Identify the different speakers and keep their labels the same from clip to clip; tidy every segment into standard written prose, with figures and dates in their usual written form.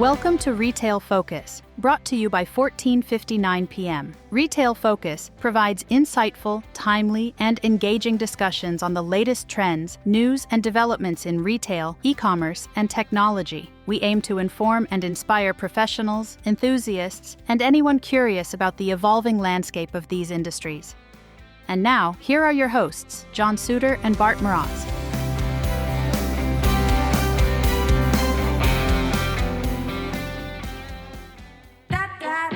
Speaker 1: Welcome to Retail Focus, brought to you by 14:59 p.m. Retail Focus provides insightful, timely, and engaging discussions on the latest trends, news, and developments in retail, e-commerce, and technology. We aim to inform and inspire professionals, enthusiasts, and anyone curious about the evolving landscape of these industries. And now, here are your hosts, John Suter and Bart Mroz.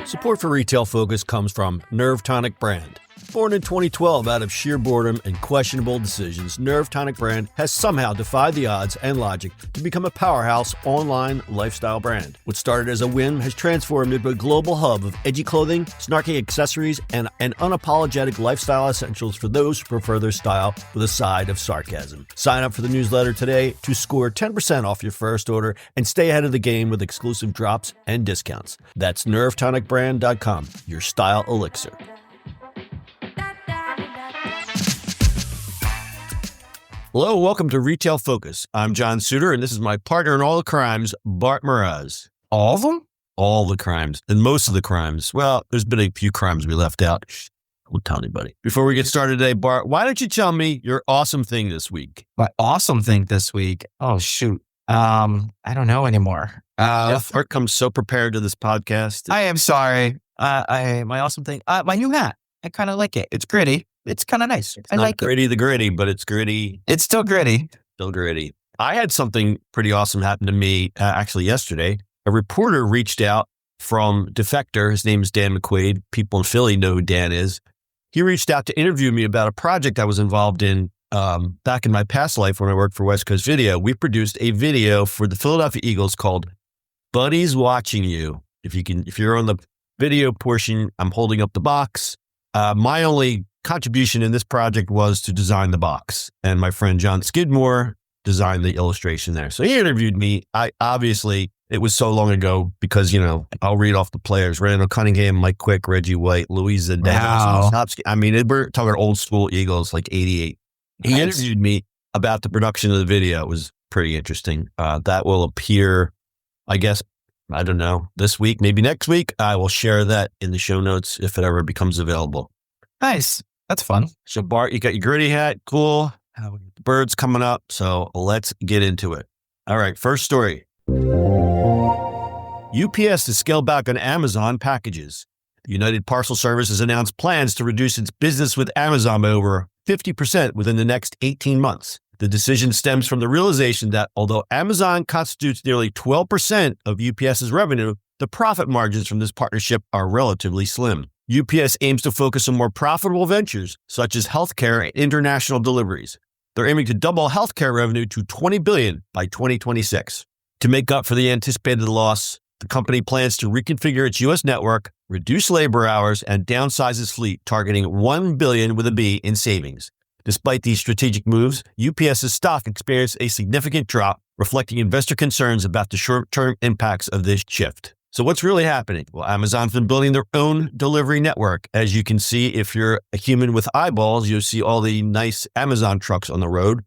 Speaker 2: Support for Retail Focus comes from Nerve Tonic Brand. Born in 2012 out of sheer boredom and questionable decisions, Nerve Tonic Brand has somehow defied the odds and logic to become a powerhouse online lifestyle brand. What started as a whim has transformed into a global hub of edgy clothing, snarky accessories, and unapologetic lifestyle essentials for those who prefer their style with a side of sarcasm. Sign up for the newsletter today to score 10% off your first order and stay ahead of the game with exclusive drops and discounts. That's nervetonicbrand.com, your style elixir. Hello, welcome to Retail Focus. I'm John Suter, and this is my partner in all the crimes, Bart Mroz.
Speaker 3: All of them?
Speaker 2: All the crimes, and most of the crimes. Well, there's been a few crimes we left out. I won't tell anybody. Before we get started today, Bart, why don't you tell me your awesome thing this week?
Speaker 3: My awesome thing this week? Oh, shoot. I don't know anymore.
Speaker 2: Bart comes so prepared to this podcast.
Speaker 3: I am sorry. My awesome thing, my new hat. I kind of like it. It's gritty. It's kind of nice.
Speaker 2: It's not gritty the gritty, but it's gritty.
Speaker 3: It's still gritty.
Speaker 2: Still gritty. I had something pretty awesome happen to me actually yesterday. A reporter reached out from Defector. His name is Dan McQuaid. People in Philly know who Dan is. He reached out to interview me about a project I was involved in back in my past life when I worked for West Coast Video. We produced a video for the Philadelphia Eagles called Buddy's Watching You. If you're on the video portion, I'm holding up the box. My only contribution in this project was to design the box, and my friend John Skidmore designed the illustration there. So he interviewed me. It was so long ago because, I'll read off the players: Randall Cunningham, Mike Quick, Reggie White, Louise Zidane.
Speaker 3: Wow.
Speaker 2: I mean, we're talking old school Eagles, like 88. He interviewed me about the production of the video. It was pretty interesting. That will appear, I guess, I don't know, this week, maybe next week. I will share that in the show notes if it ever becomes available.
Speaker 3: Nice. That's fun.
Speaker 2: So Bart, you got your gritty hat. Cool. The birds coming up. So let's get into it. All right. First story. UPS to scale back on Amazon packages. The United Parcel Service has announced plans to reduce its business with Amazon by over 50% within the next 18 months. The decision stems from the realization that although Amazon constitutes nearly 12% of UPS's revenue, the profit margins from this partnership are relatively slim. UPS aims to focus on more profitable ventures, such as healthcare and international deliveries. They're aiming to double healthcare revenue to $20 billion by 2026. To make up for the anticipated loss, the company plans to reconfigure its U.S. network, reduce labor hours, and downsize its fleet, targeting $1 billion with a B in savings. Despite these strategic moves, UPS's stock experienced a significant drop, reflecting investor concerns about the short-term impacts of this shift. So what's really happening? Well, Amazon's been building their own delivery network. As you can see, if you're a human with eyeballs, you'll see all the nice Amazon trucks on the road.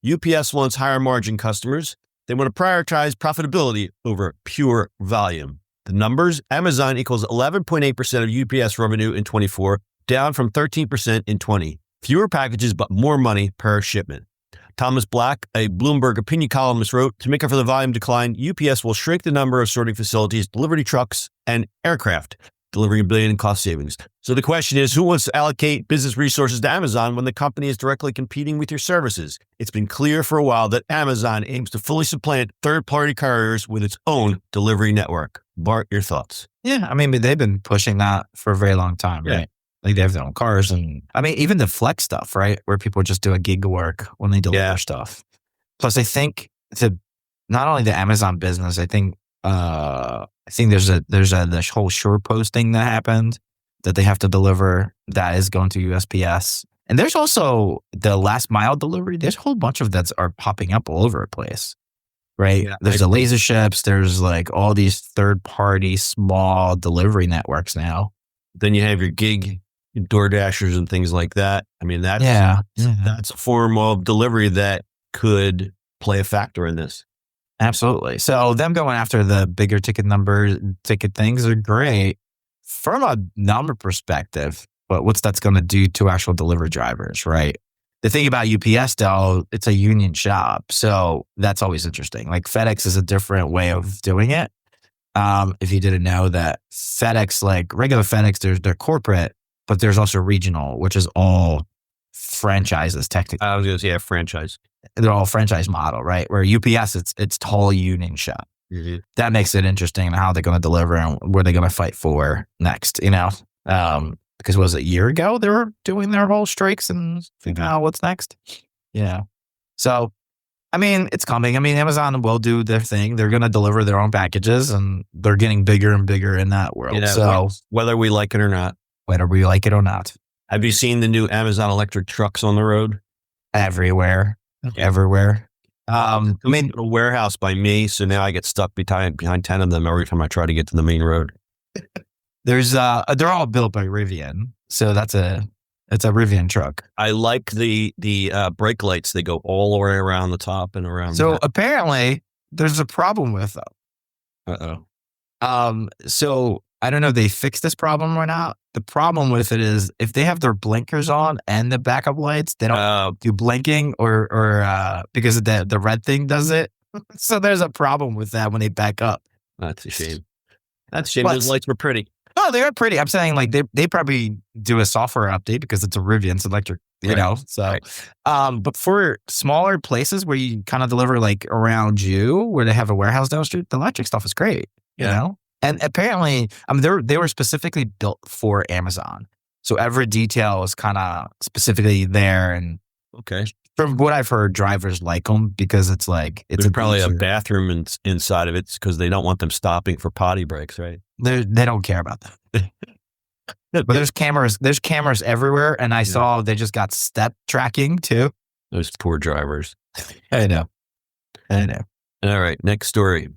Speaker 2: UPS wants higher margin customers. They want to prioritize profitability over pure volume. The numbers: Amazon equals 11.8% of UPS revenue in 24, down from 13% in 20. Fewer packages, but more money per shipment. Thomas Black, a Bloomberg opinion columnist, wrote, to make up for the volume decline, UPS will shrink the number of sorting facilities, delivery trucks, and aircraft, delivering $1 billion in cost savings. So the question is, who wants to allocate business resources to Amazon when the company is directly competing with your services? It's been clear for a while that Amazon aims to fully supplant third-party carriers with its own delivery network. Bart, your thoughts?
Speaker 3: Yeah, I mean, they've been pushing that for a very long time, right? Like they have their own cars, and I mean, even the flex stuff, right? Where people just do a gig of work when they deliver stuff. Plus, I think not only the Amazon business, I think there's this whole short posting that happened that they have to deliver that is going to USPS. And there's also the last mile delivery. There's a whole bunch of that are popping up all over the place, right? Yeah, there's the laser ships. There's like all these third party small delivery networks now.
Speaker 2: Then you have your gig DoorDashers and things like that. I mean, that's a form of delivery that could play a factor in this.
Speaker 3: Absolutely. So them going after the bigger ticket things are great from a number perspective, but what's that's going to do to actual delivery drivers, right? The thing about UPS though, it's a union shop. So that's always interesting. Like FedEx is a different way of doing it. If you didn't know that FedEx, like regular FedEx, they're corporate, but there's also regional, which is all franchises technically.
Speaker 2: I was going to say franchise.
Speaker 3: They're all franchise model, right? Where UPS, it's totally union shop.
Speaker 2: Mm-hmm.
Speaker 3: That makes it interesting how they're going to deliver and where they're going to fight for next, because was it a year ago they were doing their whole strikes and figuring out what's next? Yeah. So, I mean, it's coming. I mean, Amazon will do their thing. They're going to deliver their own packages and they're getting bigger and bigger in that world. So
Speaker 2: whether we like it or not.
Speaker 3: Have
Speaker 2: you seen the new Amazon electric trucks on the road?
Speaker 3: Everywhere. Everywhere.
Speaker 2: I mean, a warehouse by me, so now I get stuck behind 10 of them every time I try to get to the main road.
Speaker 3: They're all built by Rivian, so it's a Rivian truck.
Speaker 2: I like the brake lights. They go all the way around the top and around.
Speaker 3: So apparently, there's a problem with them. So I don't know if they fixed this problem or not. The problem with it is if they have their blinkers on and the backup lights, they don't do blinking or because the red thing does it. So there's a problem with that when they back up.
Speaker 2: That's a shame. Those lights were pretty.
Speaker 3: Oh, they are pretty. I'm saying like they probably do a software update because it's a Rivian, it's electric, So,
Speaker 2: right.
Speaker 3: But for smaller places where you kind of deliver like around you, where they have a warehouse down the street, the electric stuff is great. You know. And apparently, they were specifically built for Amazon. So every detail is kind of specifically there. And from what I've heard, drivers like them because it's like, it's
Speaker 2: probably a bathroom inside of it because they don't want them stopping for potty breaks, right?
Speaker 3: They don't care about that. But there's cameras everywhere. And I saw they just got step tracking too.
Speaker 2: Those poor drivers.
Speaker 3: I know.
Speaker 2: All right. Next story.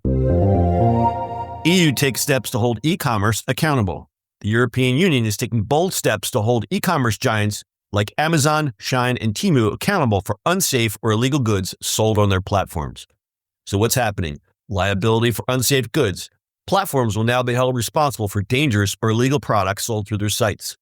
Speaker 2: EU takes steps to hold e-commerce accountable. The European Union is taking bold steps to hold e-commerce giants like Amazon, Shein, and Temu accountable for unsafe or illegal goods sold on their platforms. So what's happening? Liability for unsafe goods. Platforms will now be held responsible for dangerous or illegal products sold through their sites.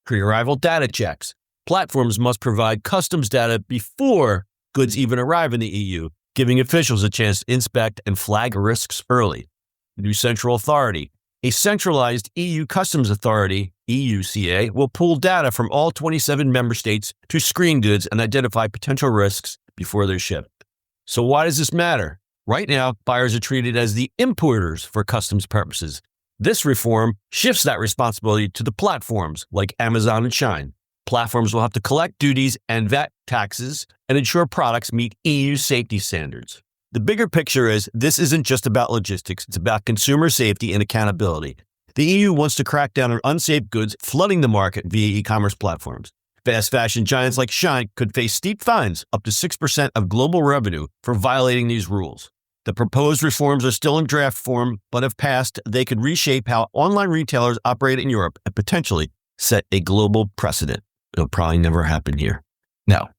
Speaker 2: Pre-arrival data checks. Platforms must provide customs data before goods even arrive in the EU, giving officials a chance to inspect and flag risks early. New central authority. A centralized EU customs authority, EUCA, will pool data from all 27 member states to screen goods and identify potential risks before they're shipped. So why does this matter? Right now, buyers are treated as the importers for customs purposes. This reform shifts that responsibility to the platforms like Amazon and Shein. Platforms will have to collect duties and VAT taxes and ensure products meet EU safety standards. The bigger picture is this isn't just about logistics. It's about consumer safety and accountability. The EU wants to crack down on unsafe goods flooding the market via e-commerce platforms. Fast fashion giants like Shein could face steep fines, up to 6% of global revenue, for violating these rules. The proposed reforms are still in draft form, but if passed, they could reshape how online retailers operate in Europe and potentially set a global precedent. It'll probably never happen here.
Speaker 3: No.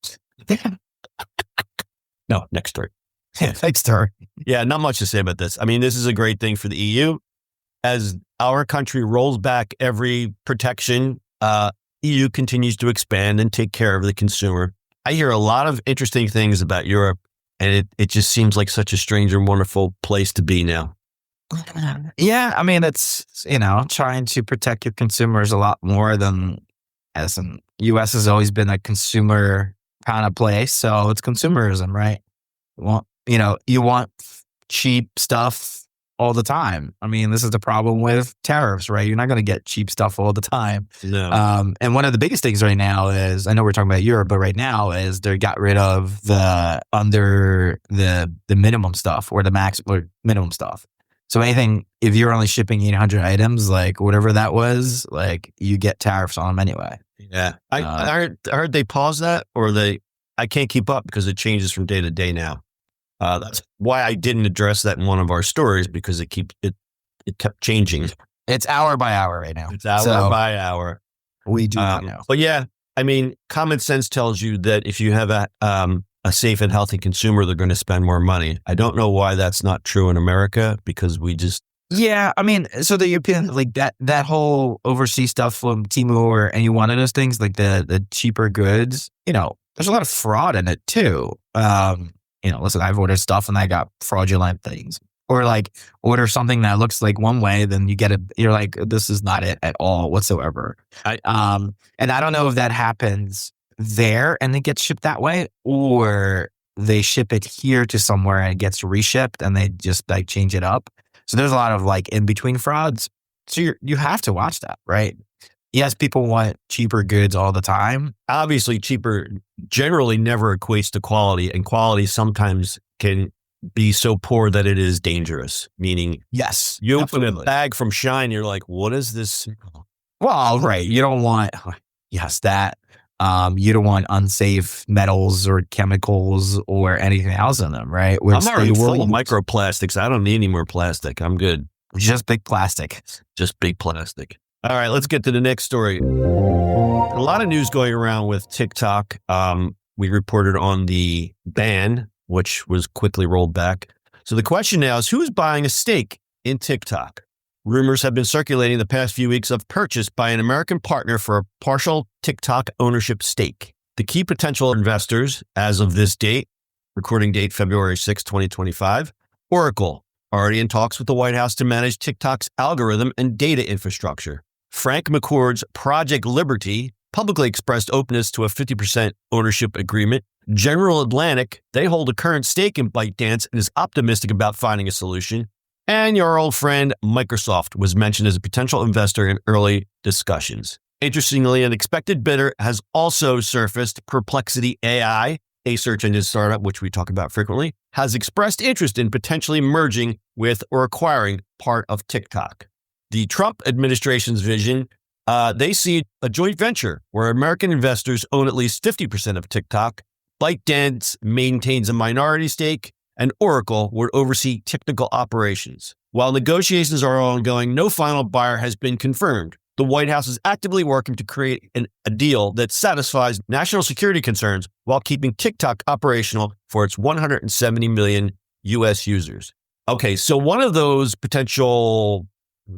Speaker 2: No, next story.
Speaker 3: Thanks, Terry.
Speaker 2: Yeah, not much to say about this. I mean, this is a great thing for the EU. As our country rolls back every protection, EU continues to expand and take care of the consumer. I hear a lot of interesting things about Europe, and it just seems like such a strange and wonderful place to be now.
Speaker 3: Yeah, I mean, it's, trying to protect your consumers a lot more than as in U.S. has always been a consumer kind of place. So it's consumerism, right? You want cheap stuff all the time. I mean, this is the problem with tariffs, right? You're not going to get cheap stuff all the time.
Speaker 2: No.
Speaker 3: And one of the biggest things right now is, I know we're talking about Europe, but right now is they got rid of the minimum stuff or the max or minimum stuff. So anything, if you're only shipping 800 items, like whatever that was, like you get tariffs on them anyway.
Speaker 2: Yeah. I heard they paused that, or I can't keep up because it changes from day to day now. That's why I didn't address that in one of our stories, because it kept changing.
Speaker 3: It's hour by hour right now.
Speaker 2: It's hour by hour.
Speaker 3: We do not know.
Speaker 2: But yeah, I mean, common sense tells you that if you have a safe and healthy consumer, they're going to spend more money. I don't know why that's not true in America, because we just...
Speaker 3: Yeah, I mean, so the European, like that whole overseas stuff from Temu or any one of those things, like the cheaper goods, there's a lot of fraud in it too. Listen, I've ordered stuff and I got fraudulent things. Or like order something that looks like one way, then you get it. You're like, this is not it at all whatsoever. And I don't know if that happens there and it gets shipped that way, or they ship it here to somewhere and it gets reshipped and they just like change it up. So there's a lot of like in between frauds. So you have to watch that, right? Yes, people want cheaper goods all the time.
Speaker 2: Obviously, cheaper generally never equates to quality, and quality sometimes can be so poor that it is dangerous. Meaning,
Speaker 3: yes,
Speaker 2: you
Speaker 3: absolutely.
Speaker 2: open a bag from Shine, you're like, what is this?
Speaker 3: Well, right. You don't want, that. You don't want unsafe metals or chemicals or anything else in them, right?
Speaker 2: I'm already full of microplastics. I don't need any more plastic. I'm good.
Speaker 3: Just big plastic.
Speaker 2: Just big plastic. All right, let's get to the next story. A lot of news going around with TikTok. We reported on the ban, which was quickly rolled back. So the question now is, who is buying a stake in TikTok? Rumors have been circulating the past few weeks of purchase by an American partner for a partial TikTok ownership stake. The key potential investors, as of this date, recording date February 6, 2025, Oracle, already in talks with the White House to manage TikTok's algorithm and data infrastructure. Frank McCord's Project Liberty publicly expressed openness to a 50% ownership agreement. General Atlantic, they hold a current stake in ByteDance and is optimistic about finding a solution. And your old friend Microsoft was mentioned as a potential investor in early discussions. Interestingly, an expected bidder has also surfaced. Perplexity AI, a search engine startup, which we talk about frequently, has expressed interest in potentially merging with or acquiring part of TikTok. The Trump administration's vision, they see a joint venture where American investors own at least 50% of TikTok. ByteDance maintains a minority stake, and Oracle would oversee technical operations. While negotiations are ongoing, no final buyer has been confirmed. The White House is actively working to create a deal that satisfies national security concerns while keeping TikTok operational for its 170 million U.S. users. Okay, so one of those potential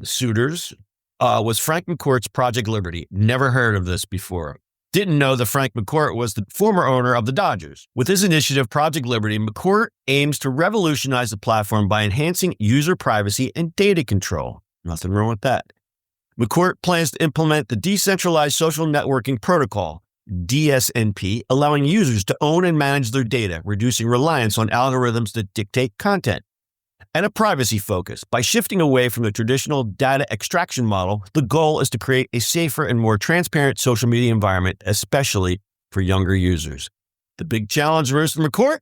Speaker 2: suitors was Frank McCourt's Project Liberty. Never heard of this before. Didn't know that Frank McCourt was the former owner of the Dodgers. With his initiative, Project Liberty, McCourt aims to revolutionize the platform by enhancing user privacy and data control. Nothing wrong with that. McCourt plans to implement the Decentralized Social Networking Protocol, DSNP, allowing users to own and manage their data, reducing reliance on algorithms that dictate content. And a privacy focus. By shifting away from the traditional data extraction model, the goal is to create a safer and more transparent social media environment, especially for younger users. The big challenge for McCourt?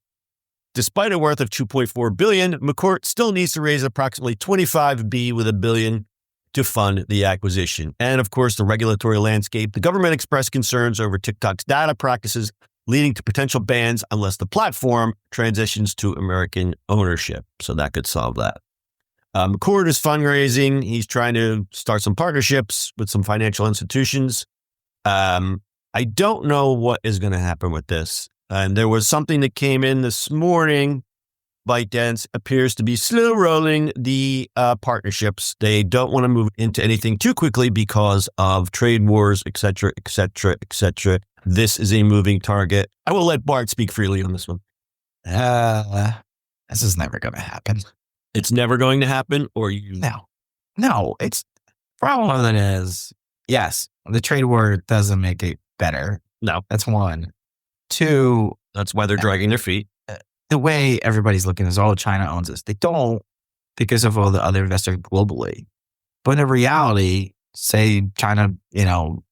Speaker 2: Despite a worth of $2.4 billion, McCourt still needs to raise approximately $25 billion with $1 billion to fund the acquisition. And of course, the regulatory landscape. The government expressed concerns over TikTok's data practices, leading to potential bans unless the platform transitions to American ownership. So that could solve that. McCord is fundraising. He's trying to start some partnerships with some financial institutions. I don't know what is going to happen with this. And there was something that came in this morning. ByteDance appears to be slow rolling the partnerships. They don't want to move into anything too quickly because of trade wars, et cetera, et cetera, et cetera. This is a moving target. I will let Bart speak freely on this one.
Speaker 3: This is never going to happen.
Speaker 2: It's never going to happen, or you?
Speaker 3: No. It's problem with it is, yes, the trade war doesn't make it better.
Speaker 2: No,
Speaker 3: that's one. Two,
Speaker 2: that's why they're dragging their feet.
Speaker 3: The way everybody's looking is, China owns this. They don't, because of all the other investors globally. But in reality, say China, the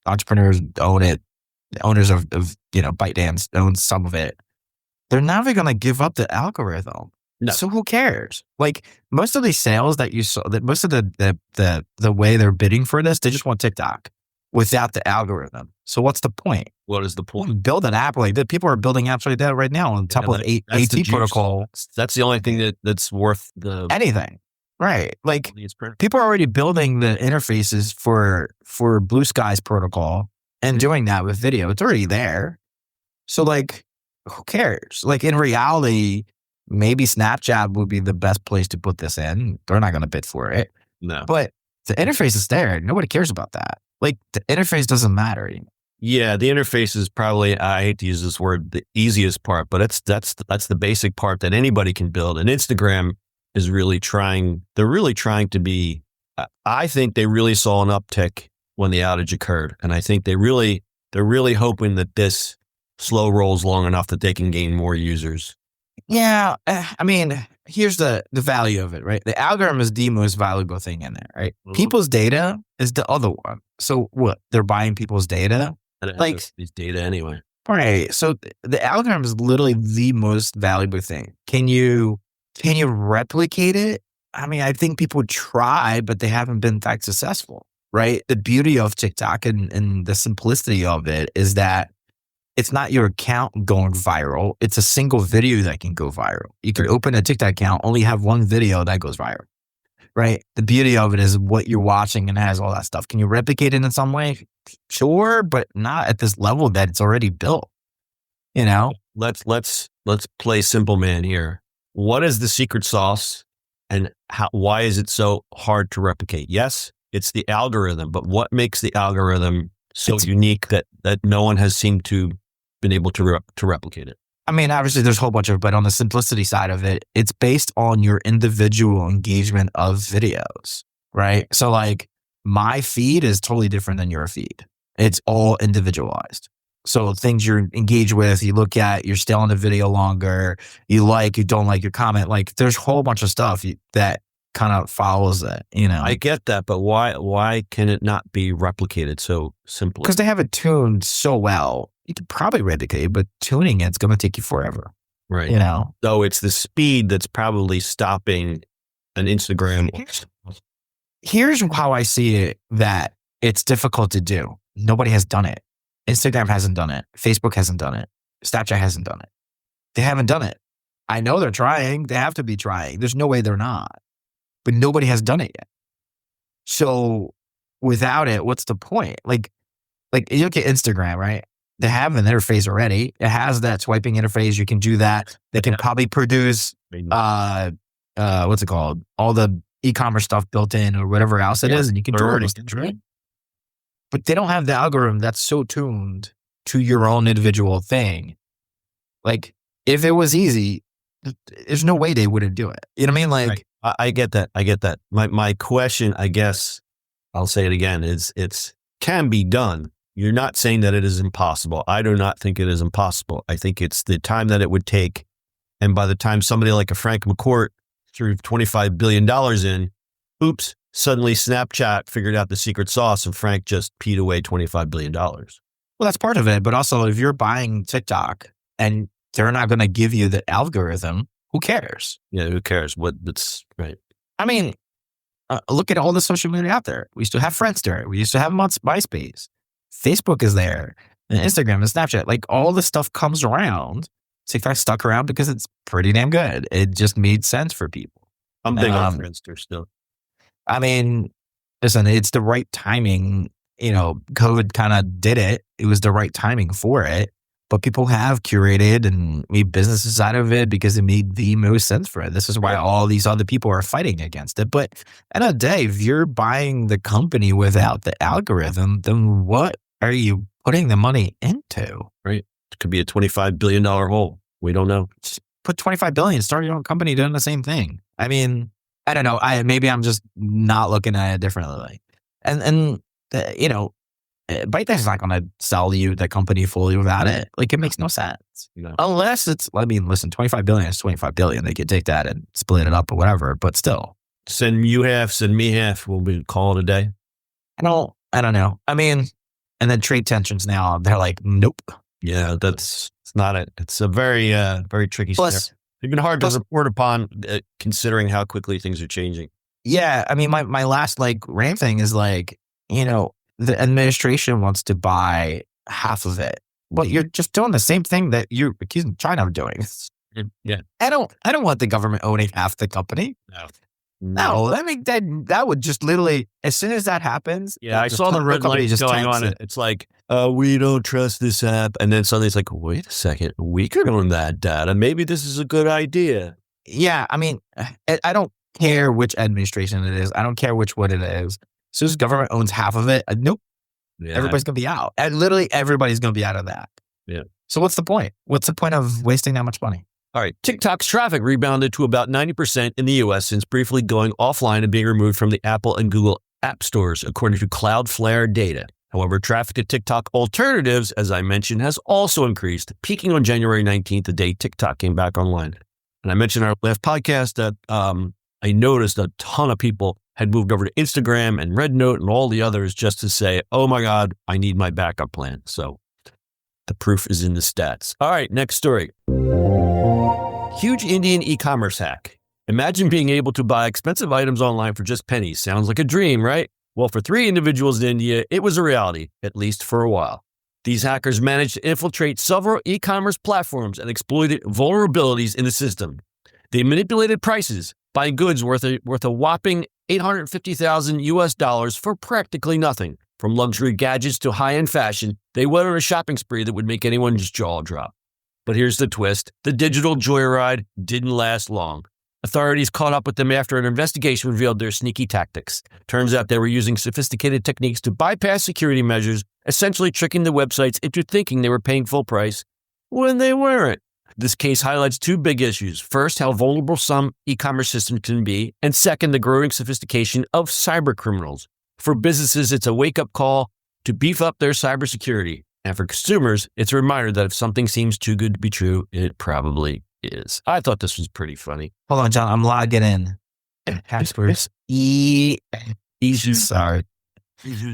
Speaker 3: entrepreneurs own it, the owners of ByteDance own some of it. They're never going to give up the algorithm.
Speaker 2: No.
Speaker 3: So who cares? Like most of these sales that you saw, that most of the way they're bidding for this, they just want TikTok without the algorithm. So what's the point?
Speaker 2: What is the point?
Speaker 3: Build an app like that. People are building apps like that right now on top of AT protocol.
Speaker 2: That's the only thing that's worth
Speaker 3: anything. Right. Like people are already building the interfaces for Blue Sky's protocol and doing that with video. It's already there. So like, who cares? Like in reality, maybe Snapchat would be the best place to put this in. They're not going to bid for it.
Speaker 2: No.
Speaker 3: But the interface is there. Nobody cares about that. Like the interface doesn't matter anymore.
Speaker 2: Yeah, the interface is probably, I hate to use this word, the easiest part, but that's the basic part that anybody can build. And Instagram is really trying, they're really trying to be, I think they really saw an uptick when the outage occurred. And I think they're really hoping that this slow rolls long enough that they can gain more users.
Speaker 3: Yeah. I mean, here's the value of it, right? The algorithm is the most valuable thing in there, right?
Speaker 2: Mhm.
Speaker 3: People's data is the other one. So what? They're buying people's data?
Speaker 2: And it
Speaker 3: Like-
Speaker 2: has these data anyway.
Speaker 3: Right. So the algorithm is literally the most valuable thing. Can you replicate it? I mean, I think people try, but they haven't been that successful, right? The beauty of TikTok and the simplicity of it is that it's not your account going viral. It's a single video that can go viral. You can open a TikTok account, only have one video that goes viral, right? The beauty of it is what you're watching and has all that stuff. Can you replicate it in some way? Sure, but not at this level that it's already built. You know,
Speaker 2: Let's play simple man here. What is the secret sauce and why is it so hard to replicate? Yes, it's the algorithm, but what makes the algorithm so unique that no one has seemed to been able to replicate it?
Speaker 3: I mean, obviously there's a whole bunch of, but on the simplicity side of it, it's based on your individual engagement of videos, right? So like my feed is totally different than your feed. It's all individualized. So things you're engaged with, you look at, you're still on the video longer, you don't like, your comment, like there's a whole bunch of stuff that kind of follows that, you know?
Speaker 2: I get that, but why can it not be replicated so simply?
Speaker 3: Because they have it tuned so well. You could probably replicate it, but tuning it's going to take you forever.
Speaker 2: Right.
Speaker 3: You know?
Speaker 2: So it's the speed that's probably stopping an Instagram.
Speaker 3: Here's how I see it, that it's difficult to do. Nobody has done it. Instagram hasn't done it. Facebook hasn't done it. Snapchat hasn't done it. They haven't done it. I know they're trying. They have to be trying. There's no way they're not. But nobody has done it yet. So without it, what's the point? Like you look at Instagram, right? They have an interface already. It has that swiping interface. You can do that. They can probably produce, what's it called? All the eCommerce stuff built in or whatever else it is. And you can do all those things, right? But they don't have the algorithm that's so tuned to your own individual thing. Like if it was easy, there's no way they wouldn't do it. You know what I mean? Like,
Speaker 2: right. I get that. My question, I guess, I'll say it again, is it's can be done. You're not saying that it is impossible. I do not think it is impossible. I think it's the time that it would take. And by the time somebody like a Frank McCourt threw $25 billion in, oops, suddenly Snapchat figured out the secret sauce and Frank just peed away $25 billion.
Speaker 3: Well, that's part of it. But also if you're buying TikTok and they're not going to give you the algorithm, who cares?
Speaker 2: Yeah, who cares? That's right.
Speaker 3: I mean, look at all the social media out there. We used to have Friendster. We used to have MySpace. Facebook is there. And Instagram and Snapchat. Like all the stuff comes around. TikTok stuck around because it's pretty damn good. It just made sense for people.
Speaker 2: I'm big on Friendster still.
Speaker 3: I mean, listen, it's the right timing. You know, COVID kind of did it. It was the right timing for it. But people have curated and made businesses out of it because it made the most sense for it. This is why all these other people are fighting against it. But at the end of the day, if you're buying the company without the algorithm, then what are you putting the money into?
Speaker 2: Right. It could be a $25 billion hole. We don't know.
Speaker 3: Just put $25 billion, start your own company doing the same thing. I mean, I don't know. Maybe I'm just not looking at it differently. And you know, ByteDance is not going to sell you the company fully without it. Like it makes no sense.
Speaker 2: No.
Speaker 3: Unless it's, I mean, listen, 25 billion is 25 billion. They could take that and split it up or whatever, but still.
Speaker 2: Send you half, send me half. We'll be call it a day.
Speaker 3: I don't know. I mean, and then trade tensions now, they're like, nope.
Speaker 2: Yeah, it's not it. It's a very, very tricky scenario. It's been hard to report upon considering how quickly things are changing.
Speaker 3: Yeah. I mean, my last like rant thing is like, you know, the administration wants to buy half of it, but you're just doing the same thing that you're accusing China of doing.
Speaker 2: Yeah.
Speaker 3: I don't want the government owning half the company.
Speaker 2: No.
Speaker 3: No, I mean, that would just literally, as soon as that happens.
Speaker 2: Yeah, I saw the red light just going on. It's like, we don't trust this app. And then suddenly it's like, wait a second, we could own that data. Maybe this is a good idea.
Speaker 3: Yeah, I mean, I don't care which administration it is. I don't care which one it is. As soon as government owns half of it, nope, everybody's going to be out. And literally everybody's going to be out of that.
Speaker 2: Yeah.
Speaker 3: So what's the point? What's the point of wasting that much money?
Speaker 2: All right. TikTok's traffic rebounded to about 90% in the US since briefly going offline and being removed from the Apple and Google app stores, according to Cloudflare data. However, traffic to TikTok alternatives, as I mentioned, has also increased, peaking on January 19th, the day TikTok came back online. And I mentioned in our last podcast that I noticed a ton of people had moved over to Instagram and RedNote and all the others just to say, oh my God, I need my backup plan. So the proof is in the stats. All right, next story. Huge Indian e-commerce hack. Imagine being able to buy expensive items online for just pennies. Sounds like a dream, right? Well, for 3 individuals in India, it was a reality, at least for a while. These hackers managed to infiltrate several e-commerce platforms and exploited vulnerabilities in the system. They manipulated prices, buying goods worth a whopping $850,000 for practically nothing. From luxury gadgets to high-end fashion, they went on a shopping spree that would make anyone's jaw drop. But here's the twist. The digital joyride didn't last long. Authorities caught up with them after an investigation revealed their sneaky tactics. Turns out they were using sophisticated techniques to bypass security measures, essentially tricking the websites into thinking they were paying full price when they weren't. This case highlights 2 big issues. First, how vulnerable some e-commerce systems can be, and second, the growing sophistication of cybercriminals. For businesses, it's a wake-up call to beef up their cybersecurity. And for consumers, it's a reminder that if something seems too good to be true, it probably is. I thought this was pretty funny.
Speaker 3: Hold on, John. I'm logging in. Passwords. Sorry.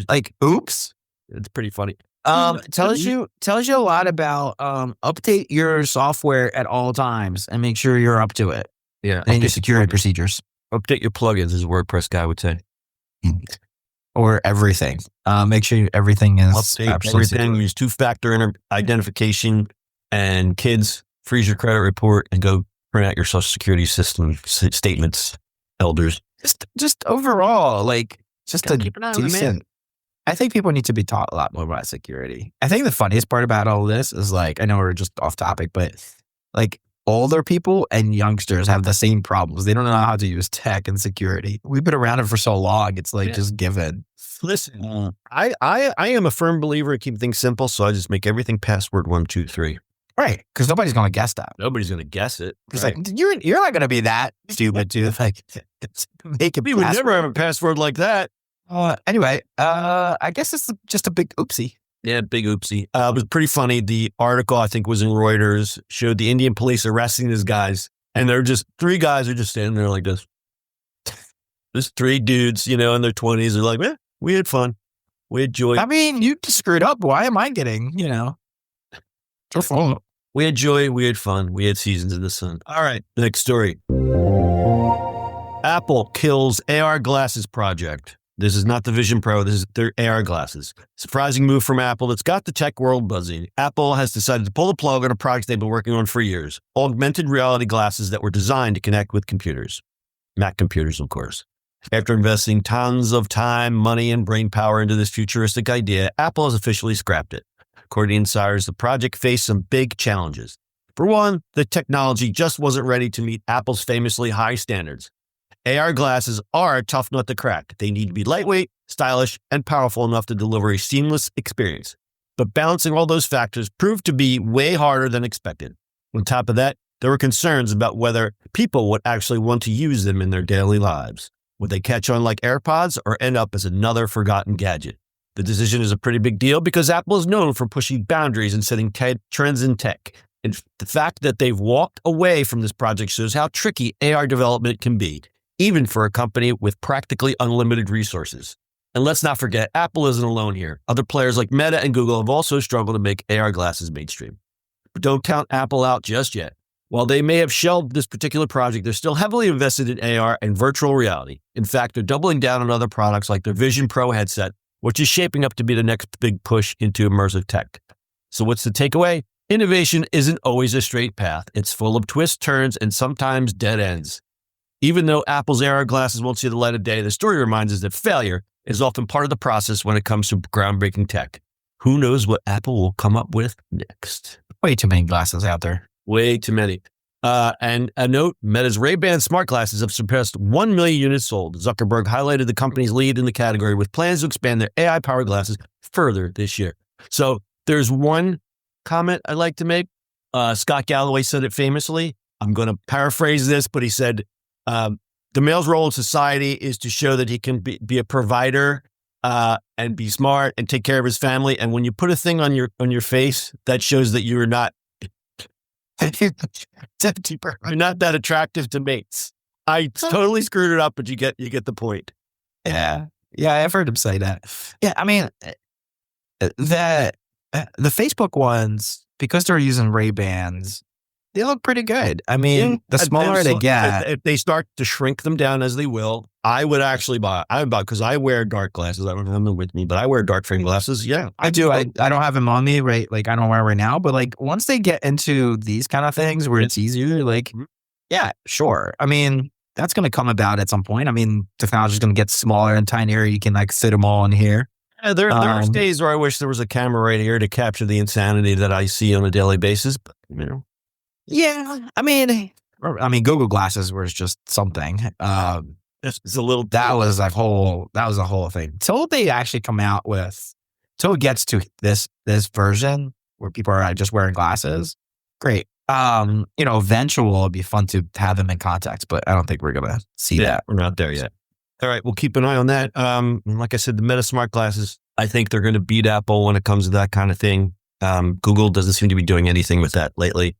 Speaker 3: Like, oops.
Speaker 2: It's pretty funny.
Speaker 3: Tells you a lot about update your software at all times and make sure you're up to it.
Speaker 2: Yeah.
Speaker 3: And your security procedures.
Speaker 2: Update your plugins, as a WordPress guy would say.
Speaker 3: Or everything. Make sure everything is
Speaker 2: update everything. Use 2-factor identification, and kids, freeze your credit report and go print out your social security system statements, elders.
Speaker 3: Just overall, like just a
Speaker 2: keep an eye on the man.
Speaker 3: decent. I think people need to be taught a lot more about security. I think the funniest part about all this is like, I know we're just off topic, but like older people and youngsters have the same problems. They don't know how to use tech and security. We've been around it for so long. It's like just given.
Speaker 2: Listen, I am a firm believer in keeping things simple, so I just make everything password 1, 2, 3.
Speaker 3: Right, because nobody's going to guess that.
Speaker 2: Nobody's going to guess it.
Speaker 3: It's like you're not going to be that stupid to like make it.
Speaker 2: We would never have a password like that.
Speaker 3: Anyway, I guess it's just a big oopsie.
Speaker 2: Yeah, big oopsie. It was pretty funny. The article, I think, was in Reuters, showed the Indian police arresting these guys. And they're just, 3 guys are just standing there like this. Just 3 dudes, in their 20s. They're like, we had fun. We had joy.
Speaker 3: I mean, you screwed up. Why am I getting, your fault?
Speaker 2: We had joy. We had fun. We had seasons in the sun. All right, next story. Apple kills AR glasses project. This is not the Vision Pro. This is their AR glasses. Surprising move from Apple that's got the tech world buzzing. Apple has decided to pull the plug on a project they've been working on for years. Augmented reality glasses that were designed to connect with computers. Mac computers, of course. After investing tons of time, money, and brain power into this futuristic idea, Apple has officially scrapped it. According to insiders, the project faced some big challenges. For one, the technology just wasn't ready to meet Apple's famously high standards. AR glasses are a tough nut to crack. They need to be lightweight, stylish, and powerful enough to deliver a seamless experience. But balancing all those factors proved to be way harder than expected. On top of that, there were concerns about whether people would actually want to use them in their daily lives. Would they catch on like AirPods or end up as another forgotten gadget? The decision is a pretty big deal because Apple is known for pushing boundaries and setting trends in tech. And the fact that they've walked away from this project shows how tricky AR development can be, even for a company with practically unlimited resources. And let's not forget, Apple isn't alone here. Other players like Meta and Google have also struggled to make AR glasses mainstream. But don't count Apple out just yet. While they may have shelved this particular project, they're still heavily invested in AR and virtual reality. In fact, they're doubling down on other products like their Vision Pro headset, which is shaping up to be the next big push into immersive tech. So what's the takeaway? Innovation isn't always a straight path. It's full of twists, turns, and sometimes dead ends. Even though Apple's AR glasses won't see the light of day, the story reminds us that failure is often part of the process when it comes to groundbreaking tech. Who knows what Apple will come up with next?
Speaker 3: Way too many glasses out there.
Speaker 2: Way too many. And a note, Meta's Ray-Ban smart glasses have surpassed 1 million units sold. Zuckerberg highlighted the company's lead in the category with plans to expand their AI-powered glasses further this year. So there's one comment I'd like to make. Scott Galloway said it famously. I'm going to paraphrase this, but he said, the male's role in society is to show that he can be a provider and be smart and take care of his family. And when you put a thing on your face, that shows that you are not you're not that attractive to mates. I totally screwed it up, but you get the point.
Speaker 3: Yeah, I've heard him say that. Yeah, I mean, the Facebook ones, because they're using Ray-Bans, they look pretty good. I mean, the smaller they get,
Speaker 2: if they start to shrink them down as they will, I would actually buy. I would buy because I wear dark glasses. I don't have them with me, but I wear dark frame glasses. Yeah,
Speaker 3: I do. I don't have them on me, right? Like I don't wear it right now, but like once they get into these kind of things where it's easier, like yeah, sure. I mean, that's going to come about at some point. I mean, technology is going to get smaller and tinier. You can like fit them all in here.
Speaker 2: Yeah, there are days where I wish there was a camera right here to capture the insanity that I see on a daily basis. But you know.
Speaker 3: Yeah, I mean, Google Glasses was just something.
Speaker 2: It's a little.
Speaker 3: That was a whole thing. Until they actually come out with, until it gets to this version where people are just wearing glasses, great. Eventually it'll be fun to have them in contacts, but I don't think we're gonna see that.
Speaker 2: We're not there yet. All right, we'll keep an eye on that. Like I said, the Meta smart glasses, I think they're going to beat Apple when it comes to that kind of thing. Google doesn't seem to be doing anything with that lately.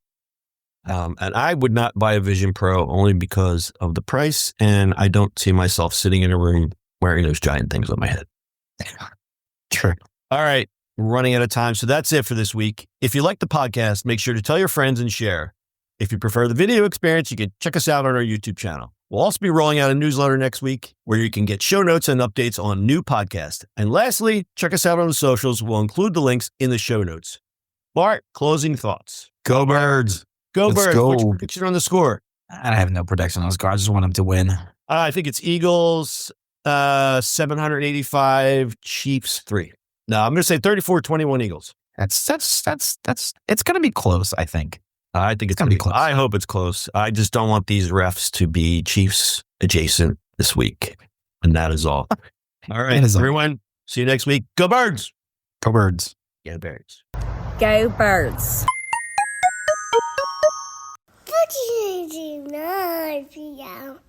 Speaker 2: And I would not buy a Vision Pro only because of the price, and I don't see myself sitting in a room wearing those giant things on my head.
Speaker 3: Sure.
Speaker 2: All right, we're running out of time, so that's it for this week. If you like the podcast, make sure to tell your friends and share. If you prefer the video experience, you can check us out on our YouTube channel. We'll also be rolling out a newsletter next week where you can get show notes and updates on new podcasts. And lastly, check us out on the socials. We'll include the links in the show notes. Bart, closing thoughts.
Speaker 3: Go Birds.
Speaker 2: Go
Speaker 3: Let's
Speaker 2: Birds.
Speaker 3: go.
Speaker 2: What's your prediction on the score?
Speaker 3: I have no prediction on the score. I just want them to win.
Speaker 2: I think it's Eagles 785, Chiefs 3. No, I'm going to say 34-21 Eagles.
Speaker 3: That's it's going to be close, I think.
Speaker 2: I think it's going to be close. I hope it's close. I just don't want these refs to be Chiefs adjacent this week. And that is all. All right, everyone. See you next week. Go Birds.
Speaker 3: Go Birds.
Speaker 2: Go Birds.
Speaker 4: Go Birds.
Speaker 5: What did you do?